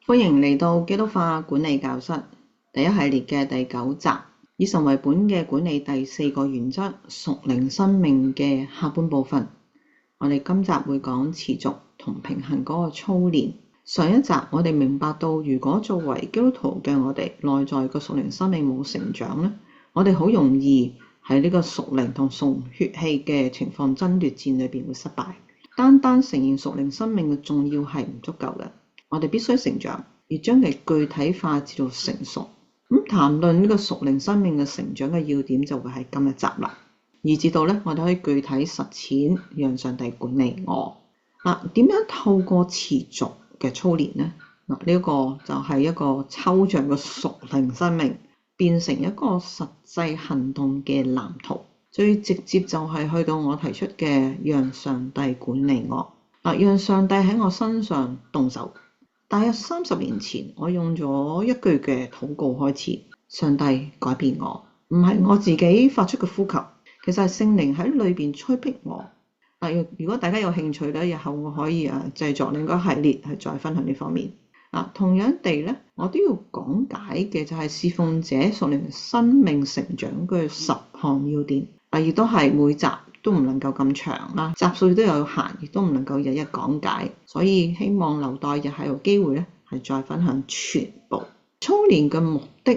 歡迎嚟到基督化管理教室第一系列嘅第9集，以神為本嘅管理第4個原則，屬靈生命嘅下半部分。我哋今集會講持續同平衡嗰個操練。上一集我哋明白到，如果作為基督徒嘅我哋內在嘅屬靈生命冇成長咧，我哋好容易喺呢個屬靈同屬血氣嘅情況爭奪戰裏邊會失敗。單單承認屬靈生命嘅重要係唔足夠嘅。我哋必須成長，而將佢具體化至到成熟。談論呢個屬靈生命嘅成長嘅要點就會喺今日集啦。以至到咧，我哋可以具體實踐，讓上帝管理我。點樣透過持續嘅操練呢？呢個就係一個抽象嘅屬靈生命，變成一個實際行動嘅藍圖。最直接就係去到我提出嘅，讓上帝管理我。讓上帝喺我身上動手。大約30年前，我用咗一句嘅禱告開始：上帝改變我，唔係我自己發出嘅呼求，其實係聖靈喺裏邊催逼我。如果大家有興趣咧，日後我可以製作另一個系列去再分享呢方面。同樣地咧，我都要講解嘅就係侍奉者屬靈生命成長嘅10項要點。亦都係每集都唔能夠咁長啦，集數都有限，亦都唔能夠日日講解，所以希望留待日後有機會咧，係再分享全部。操練嘅目的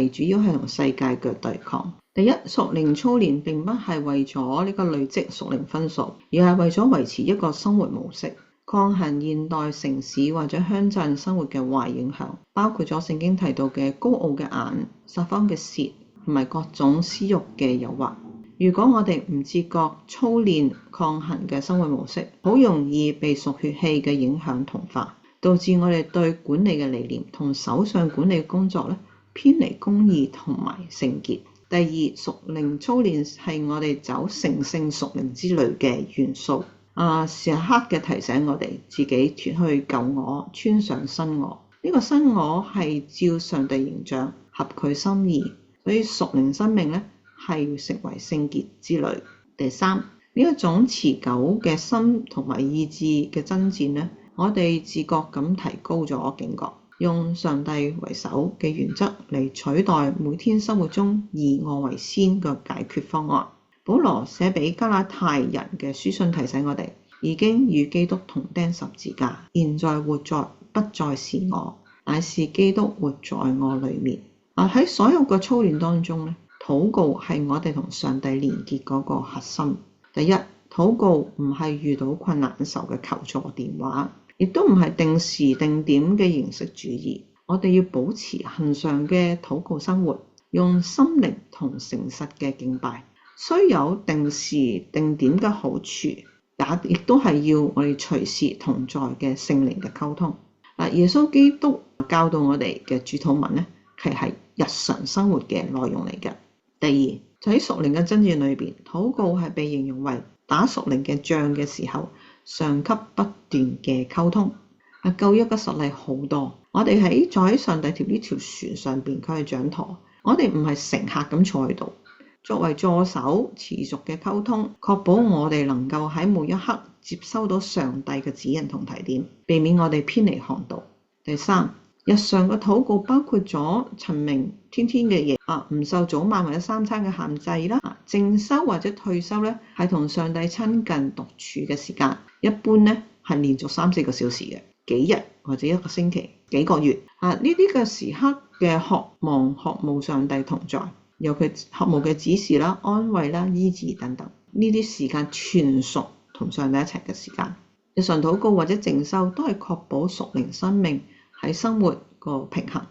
主要係同世界嘅對抗。第一，屬靈操練並不係為咗呢個累積屬靈分數，而係為咗維持一個生活模式，抗衡現代城市或者鄉鎮生活嘅壞影響，包括咗聖經提到嘅高傲嘅眼、撒謊嘅舌同埋各種私欲嘅誘惑。如果我哋唔自覺操練抗衡嘅生活模式，好容易被屬血氣嘅影響同化，導致我哋對管理嘅理念同手上管理工作咧偏離公義同埋聖潔。第二，屬靈操練係我哋走成聖屬靈之旅嘅元素。時刻嘅提醒我哋自己脫去舊我，穿上新我。呢個新我係照上帝形象，合佢心意，所以屬靈生命咧係成為聖潔之旅。第三，呢一種持久嘅心同埋意志嘅爭戰咧，我哋自覺咁提高咗警覺，用上帝為首嘅原則嚟取代每天生活中以我為先嘅解決方案。保羅寫俾加拉太人嘅書信提醒我哋，已經與基督同釘十字架，現在活在不再是我，乃是基督活在我裏面。喺所有嘅操練當中咧，禱告係我哋同上帝連結嗰個核心。第一，禱告唔係遇到困難時候嘅求助電話，亦都唔係定時定點嘅形式主義。我哋要保持恆常嘅禱告生活，用心靈同誠實嘅敬拜。雖有定時定點嘅好處，亦都係要我哋隨時同在嘅聖靈嘅溝通。耶穌基督教導我哋嘅主禱文咧，係日常生活嘅內容嚟嘅。第二，就喺屬靈嘅爭戰裏邊，禱告係被形容為打屬靈嘅仗嘅時候，上級不斷嘅溝通。舊約嘅實例好多，我哋坐喺上帝呢條船上邊，佢係掌舵，我哋唔係乘客咁坐喺度。作為助手，持續嘅溝通，確保我哋能夠喺每一刻接收到上帝嘅指引同提點，避免我哋偏離航道。第三，日常嘅禱告包括咗陳明天天嘅嘢，唔受早晚或者3餐嘅限制啦。靜修或者退休咧，係同上帝親近獨處嘅時間，一般咧係連續3-4個小時嘅，幾日或者1個星期、幾個月。呢啲嘅時刻嘅渴慕上帝同在，有佢渴慕嘅指示啦、安慰啦、醫治等等，呢啲時間全屬同上帝一齊嘅時間。日常禱告或者靜修都係確保屬靈生命喺生活個平衡，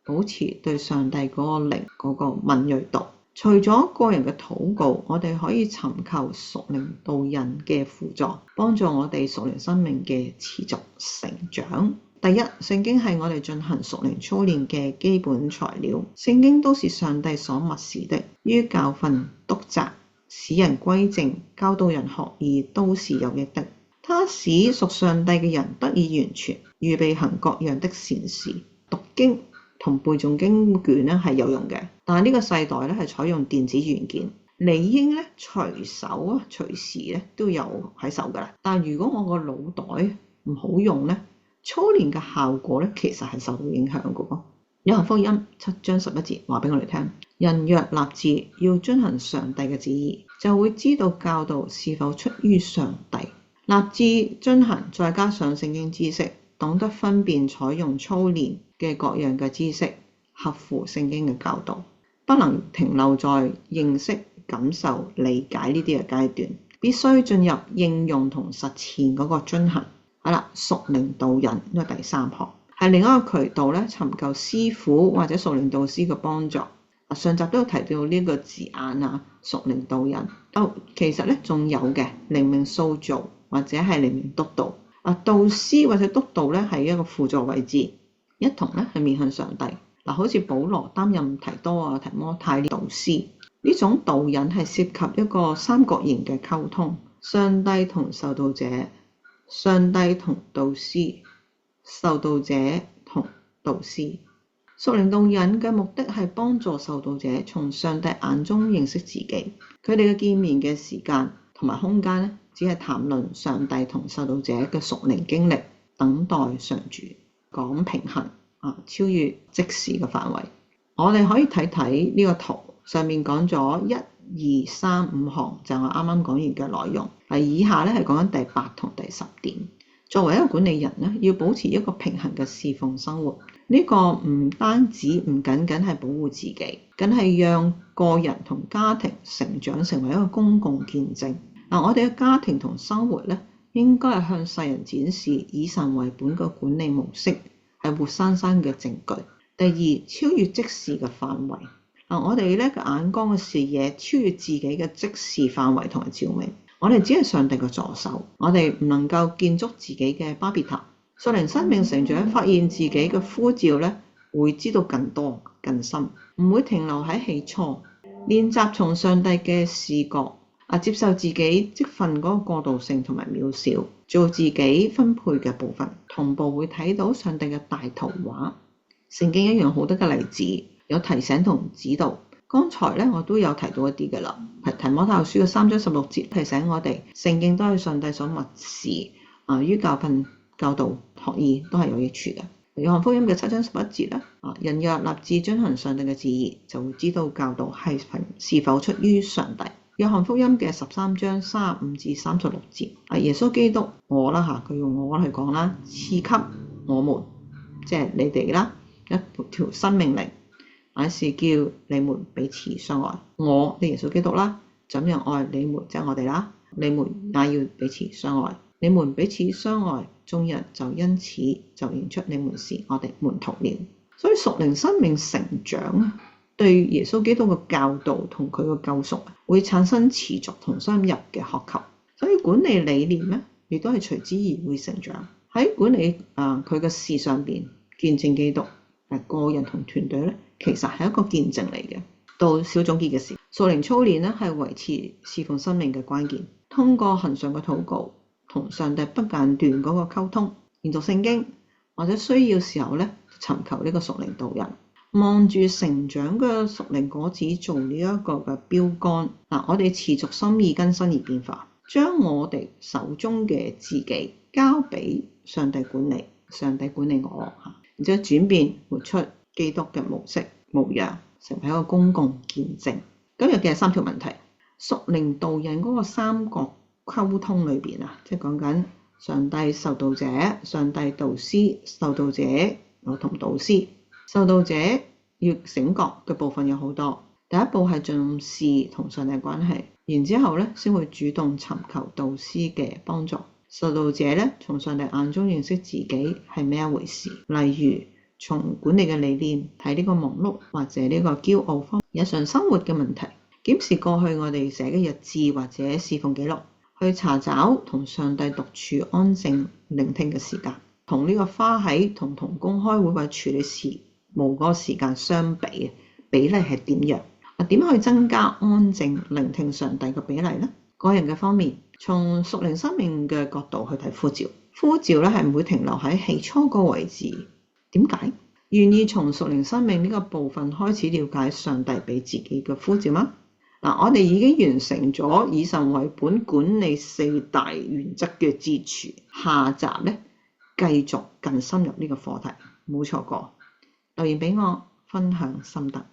保持對上帝嗰個靈嗰個敏銳度。除咗個人嘅禱告，我哋可以尋求屬靈導引嘅輔助，幫助我哋屬靈生命嘅持續成長。第一，聖經係我哋進行屬靈操練嘅基本材料。聖經都是上帝所默示的，於教訓、督責、使人歸正、教導人學義，都是有益的。他使屬上帝嘅人得以完全，預備行各樣的善事。讀經同背誦經卷咧係有用嘅，但係呢個世代咧係採用電子軟件，理應咧隨手隨時咧都有喺手噶啦。但如果我個腦袋唔好用咧，操練嘅效果咧，其實係受到影響嘅喎。約翰福音7章11節話俾我哋聽，人若立志要遵行上帝嘅旨意，就會知道教導是否出於上帝。立志遵行，再加上聖經知識，懂得分辨採用操練嘅各樣嘅知識，合乎聖經嘅教導，不能停留在認識、感受、理解呢啲嘅階段，必須進入應用同實踐嗰個遵行。好啦，屬靈導引呢個第三項係另一個渠道咧，尋求師傅或者屬靈導師嘅幫助。上集都有提到呢個字眼啊，屬靈導引。其實咧仲有嘅靈命塑造或者係靈命督導。導師或者督導咧係一個輔助位置，一同咧係面向上帝。好似保羅擔任提多啊、提摩太呢導師，呢種導引係涉及一個三角形嘅溝通，上帝同受導者，上帝同導師，受導者同導師。屬靈導引嘅目的係幫助受導者從上帝眼中認識自己。佢哋嘅見面嘅時間同埋空間咧，只係談論上帝同受導者嘅屬靈經歷，等待上主，講平衡超越即時嘅範圍。我哋可以睇睇呢個圖，上面講咗1、2、3、5項，就係我啱啱講完嘅內容。以下咧係講緊第8同第10點。作為一個管理人咧，要保持一個平衡嘅侍奉生活。呢個唔單止唔僅僅係保護自己，更係讓個人同家庭成長成為一個公共見證。我哋嘅家庭同生活咧，應該係向世人展示以神為本嘅管理模式，係活生生嘅證據。第二，超越即時嘅範圍。我哋咧嘅眼光嘅視野超越自己嘅即時範圍同埋照明。我哋只係上帝嘅助手，我哋唔能夠建築自己嘅巴別塔。屬靈生命成長，發現自己嘅呼召咧，會知道更多更深，唔會停留喺起初。練習從上帝嘅視角接受自己職份嗰個過渡性同埋渺小，做自己分配嘅部分，同步會睇到上帝嘅大圖畫。聖經一樣好多嘅例子，有提醒同指導。剛才咧我都有提到一啲嘅啦，係提摩太後書嘅3章16節提醒我哋，聖經都係上帝所默示，於教訓、教導、學義都係有益處嘅。約翰福音嘅7章11節咧，人若立志遵行上帝嘅旨意，就會知道教導是否出於上帝。約翰福音嘅13章35至36節，耶穌基督我啦佢用我嚟講啦，賜給我們，即係你哋啦，一條新命令，乃是叫你們彼此相愛。我耶穌基督啦，怎樣愛你們，即係我哋啦，你們也要彼此相愛。你們彼此相愛，眾人就因此就認出你們是我哋門徒了。所以屬靈生命成長對耶穌基督嘅教導同佢嘅救贖會產生持續同深入嘅渴求。所以管理理念咧，亦都係隨之而會成長。喺管理佢嘅事上邊，見證基督，個人同團隊咧，其實係一個見證嚟嘅。到小總結嘅時，屬靈操練咧係維持侍奉生命嘅關鍵。通過恆常嘅禱告，同上帝不間斷嗰個溝通，研讀聖經，或者需要時候咧尋求呢個屬靈導引，望住成長嘅屬靈果子做呢一個嘅標杆。我哋持續心意更新而變化，將我哋手中嘅自己交俾上帝管理，上帝管理我，然之後轉變活出基督嘅模式模樣，成為一個公共見證。今日嘅3條問題，屬靈導引嗰個三角溝通裏邊即係講緊上帝受導者、上帝導師、受導者我同導師。受導者要醒覺嘅部分有好多，第一步係重視同上帝關係，然之後咧先會主動尋求導師嘅幫助。受導者咧從上帝眼中認識自己係咩一回事，例如從管理嘅理念睇呢個忙碌或者呢個驕傲方面，日常生活嘅問題，檢視過去我哋寫嘅日誌或者侍奉記錄，去查找同上帝獨處安靜聆聽嘅時間，同呢個花喺同公開會或處理事務嗰個時間相比，比例係點樣？點去增加安靜聆聽上帝嘅比例呢？個人嘅方面，從屬靈生命嘅角度去睇呼召，呼召咧係唔會停留喺起初個位置。點解？願意從屬靈生命呢個部分開始了解上帝俾自己嘅呼召嗎？我哋已經完成咗以神為本管理4大原則嘅支柱。下集咧，繼續更深入呢個課題，冇錯過。留言俾我分享心得。